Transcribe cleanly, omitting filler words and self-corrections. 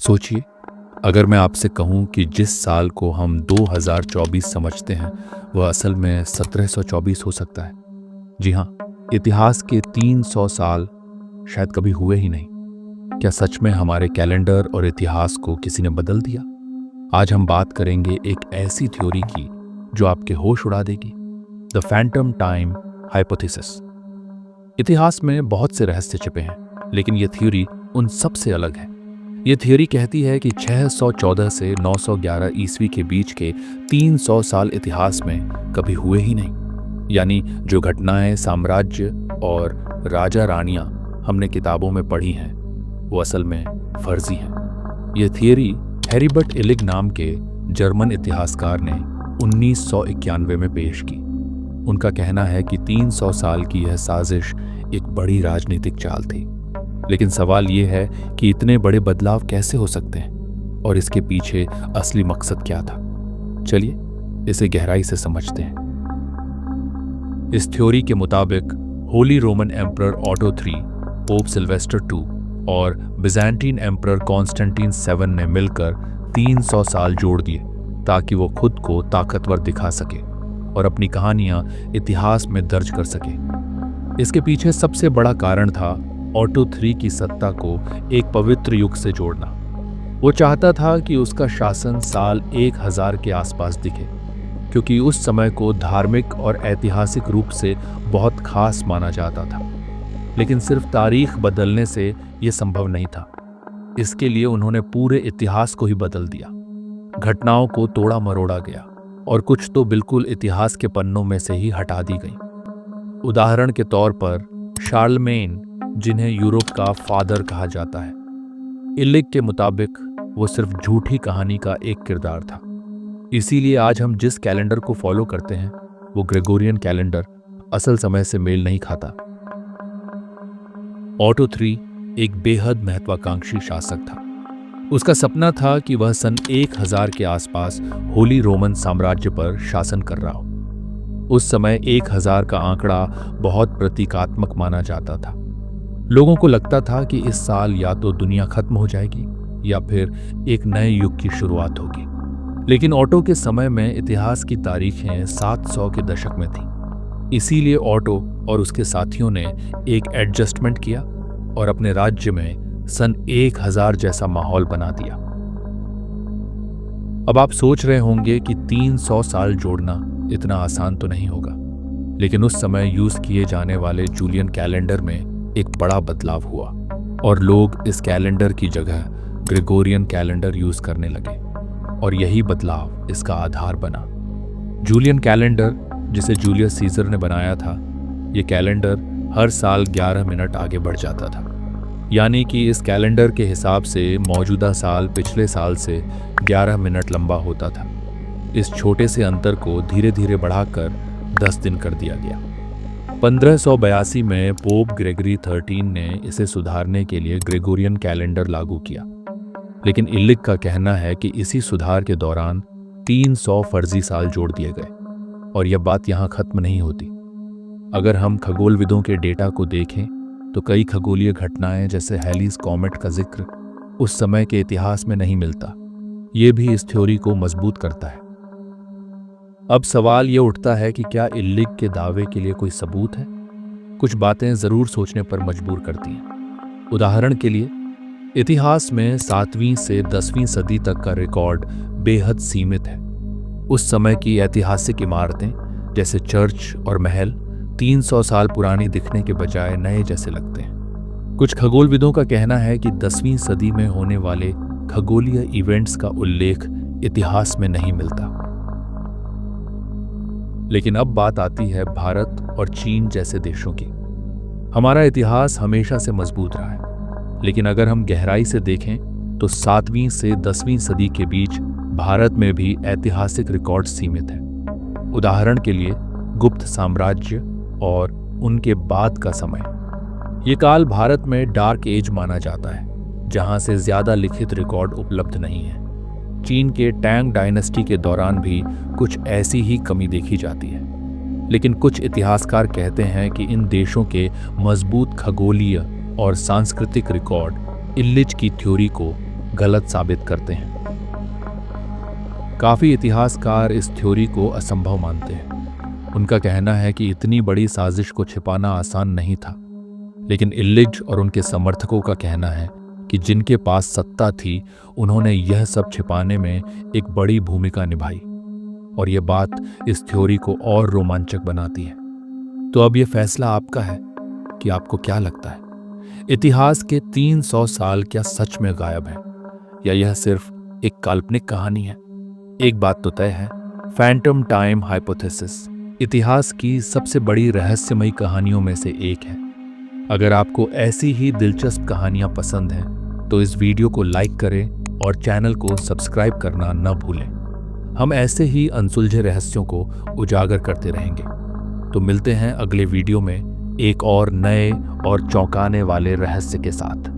सोचिए, अगर मैं आपसे कहूं कि जिस साल को हम 2024 समझते हैं वह असल में 1724 हो सकता है। जी हाँ, इतिहास के 300 साल शायद कभी हुए ही नहीं। क्या सच में हमारे कैलेंडर और इतिहास को किसी ने बदल दिया? आज हम बात करेंगे एक ऐसी थ्योरी की जो आपके होश उड़ा देगी, द फैंटम टाइम हाइपोथेसिस। इतिहास में बहुत से रहस्य छिपे हैं, लेकिन यह थ्योरी उन सब से अलग है। ये थ्योरी कहती है कि 614 से 911 ईस्वी के बीच के 300 साल इतिहास में कभी हुए ही नहीं। यानी जो घटनाएं, साम्राज्य और राजा रानियां हमने किताबों में पढ़ी हैं वो असल में फर्जी हैं। ये थ्योरी हेरीबर्ट इलिग नाम के जर्मन इतिहासकार ने 1991 में पेश की। उनका कहना है कि 300 साल की यह साजिश एक बड़ी राजनीतिक चाल थी। लेकिन सवाल यह है कि इतने बड़े बदलाव कैसे हो सकते हैं और इसके पीछे असली मकसद क्या था। चलिए इसे गहराई से समझते हैं। इस थ्योरी के मुताबिक Holi Roman emperor auto III, pope Sylvester II और बिज़ेंटीन एम्परर कॉन्स्टेंटीन VII ने मिलकर 300 साल जोड़ दिए ताकि वो खुद को ताकतवर दिखा सके और अपनी कहानियां इतिहास में दर्ज कर सके। इसके पीछे सबसे बड़ा कारण था ऑटो III की सत्ता को एक पवित्र युग से जोड़ना। वो चाहता था कि उसका शासन साल 1000 के आसपास दिखे, क्योंकि उस समय को धार्मिक और ऐतिहासिक रूप से बहुत खास माना जाता था। लेकिन सिर्फ तारीख बदलने से यह संभव नहीं था। इसके लिए उन्होंने पूरे इतिहास को ही बदल दिया। घटनाओं को तोड़ा मरोड़ा गया और कुछ तो बिल्कुल इतिहास के पन्नों में से ही हटा दी गई। उदाहरण के तौर पर शार्लमेन, जिन्हें यूरोप का फादर कहा जाता है, इलिग के मुताबिक वो सिर्फ झूठी कहानी का एक किरदार था। इसीलिए आज हम जिस कैलेंडर को फॉलो करते हैं वो ग्रेगोरियन कैलेंडर असल समय से मेल नहीं खाता। ऑटो III एक बेहद महत्वाकांक्षी शासक था। उसका सपना था कि वह सन 1000 के आसपास होली रोमन साम्राज्य पर शासन कर रहा हो। उस समय 1000 का आंकड़ा बहुत प्रतीकात्मक माना जाता था। लोगों को लगता था कि इस साल या तो दुनिया खत्म हो जाएगी या फिर एक नए युग की शुरुआत होगी। लेकिन ऑटो के समय में इतिहास की तारीखें 700 के दशक में थीं। इसीलिए ऑटो और उसके साथियों ने एक एडजस्टमेंट किया और अपने राज्य में सन 1000 जैसा माहौल बना दिया। अब आप सोच रहे होंगे कि 300 साल जोड़ना इतना आसान तो नहीं होगा, लेकिन उस समय यूज किए जाने वाले जूलियन कैलेंडर में एक बड़ा बदलाव हुआ और लोग इस कैलेंडर की जगह ग्रेगोरियन कैलेंडर यूज करने लगे और यही बदलाव इसका आधार बना। जूलियन कैलेंडर, जिसे जूलियस सीजर ने बनाया था, ये कैलेंडर हर साल 11 मिनट आगे बढ़ जाता था। यानी कि इस कैलेंडर के हिसाब से मौजूदा साल पिछले साल से 11 मिनट लंबा होता था। इस छोटे से अंतर को धीरे धीरे बढ़ाकर 10 दिन कर दिया गया। 1582 में पोप ग्रेगरी 13 ने इसे सुधारने के लिए ग्रेगोरियन कैलेंडर लागू किया। लेकिन इलिग का कहना है कि इसी सुधार के दौरान 300 फर्जी साल जोड़ दिए गए और यह बात यहाँ खत्म नहीं होती। अगर हम खगोलविदों के डेटा को देखें तो कई खगोलीय घटनाएं जैसे हेलीज कॉमेट का जिक्र उस समय के इतिहास में नहीं मिलता। ये भी इस थ्योरी को मजबूत करता है। अब सवाल ये उठता है कि क्या इलिग के दावे के लिए कोई सबूत है? कुछ बातें जरूर सोचने पर मजबूर करती हैं। उदाहरण के लिए, इतिहास में 7वीं से 10वीं सदी तक का रिकॉर्ड बेहद सीमित है। उस समय की ऐतिहासिक इमारतें जैसे चर्च और महल 300 साल पुरानी दिखने के बजाय नए जैसे लगते हैं। कुछ खगोलविदों का कहना है कि 10वीं सदी में होने वाले खगोलीय इवेंट्स का उल्लेख इतिहास में नहीं मिलता। लेकिन अब बात आती है भारत और चीन जैसे देशों की। हमारा इतिहास हमेशा से मजबूत रहा है, लेकिन अगर हम गहराई से देखें तो 7वीं से 10वीं सदी के बीच भारत में भी ऐतिहासिक रिकॉर्ड सीमित है। उदाहरण के लिए गुप्त साम्राज्य और उनके बाद का समय। ये काल भारत में डार्क एज माना जाता है, जहां से ज्यादा लिखित रिकॉर्ड उपलब्ध नहीं है। चीन के टैंग डायनेस्टी के दौरान भी कुछ ऐसी ही कमी देखी जाती है। लेकिन कुछ इतिहासकार कहते हैं कि इन देशों के मजबूत खगोलीय और सांस्कृतिक रिकॉर्ड इलिज की थ्योरी को गलत साबित करते हैं। काफ़ी इतिहासकार इस थ्योरी को असंभव मानते हैं। उनका कहना है कि इतनी बड़ी साजिश को छिपाना आसान नहीं था। लेकिन इल्लिज और उनके समर्थकों का कहना है कि जिनके पास सत्ता थी उन्होंने यह सब छिपाने में एक बड़ी भूमिका निभाई, और यह बात इस थ्योरी को और रोमांचक बनाती है। तो अब यह फैसला आपका है कि आपको क्या लगता है, इतिहास के 300 साल क्या सच में गायब है, या यह सिर्फ एक काल्पनिक कहानी है? एक बात तो तय है, फैंटम टाइम हाइपोथेसिस इतिहास की सबसे बड़ी रहस्यमयी कहानियों में से एक है। अगर आपको ऐसी ही दिलचस्प कहानियां पसंद हैं तो इस वीडियो को लाइक करें और चैनल को सब्सक्राइब करना न भूलें। हम ऐसे ही अनसुलझे रहस्यों को उजागर करते रहेंगे। तो मिलते हैं अगले वीडियो में एक और नए और चौंकाने वाले रहस्य के साथ।